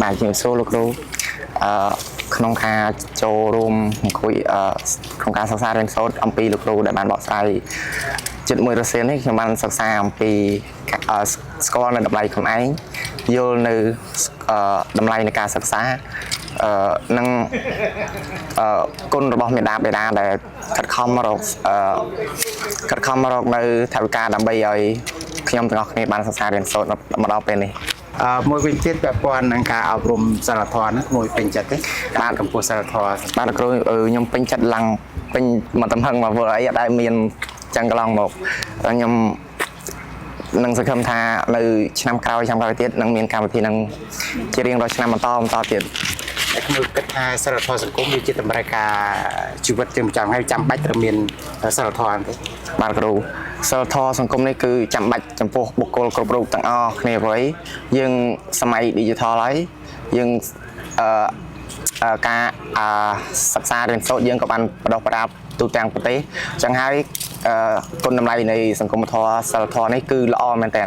បាទជំរាបសួរលោកគ្រូក្នុងការចូលរួមអង្គុយក្នុងការសិក្សារៀនសូត្រអំពីលោកគ្រូដែលបានបកស្រាយចិត្តមួយរសៀលនេះខ្ញុំបានសិក្សាអំពីស្គាល់នៅតម្លៃខ្លួនឯងយល់នៅតម្លៃនៃការសិក្សានិងគុណរបស់មេដាបេដាដែលខិតខំរកនៅថវិកាដើម្បីឲ្យខ្ញុំទាំងអស់គ្នាបានសិក្សារៀនសូត្រមកដល់ពេលនេះមួយវិញទៀតពាក់ព័ន្ធនឹងការអប់រំសិលធម៌ហ្នឹងមួយពេញចិត្តទេបានកម្ពុជាសិលធម៌បាទលោកគ្រូខ្ញុំពេញចិត្តឡើងពេញមកតំហឹងមកធ្វើអីអត់ដែលមានចឹងកន្លងមកខ្ញុំនឹងសង្ឃឹមថានៅឆ្នាំក្រោយទៀតនឹងមានកម្មវិធីនឹងជារៀងរាល់ឆ្នាំបន្តទៀតខ្ញុំគិតថាសិលធម៌សង្គមវាជាតម្រូវការជីវិតជាប្រចាំហើយចាំបាច់ត្រូវមានសិលធម៌ទេបាទគ្រូសិលធម៌សង្គមនេះគឺចាំបាច់ចំពោះបុគ្គលគ្រប់រូបទាំងអស់គ្នាព្រោះយើងសម័យ digital ហើយយើងការសិក្សារៀនសូត្រយើងក៏បានបដោះបដាទូទាំងប្រទេសអញ្ចឹងហើយគុណតម្លៃនៃសង្គមធម៌សិលធម៌នេះគឺល្អមែនតើ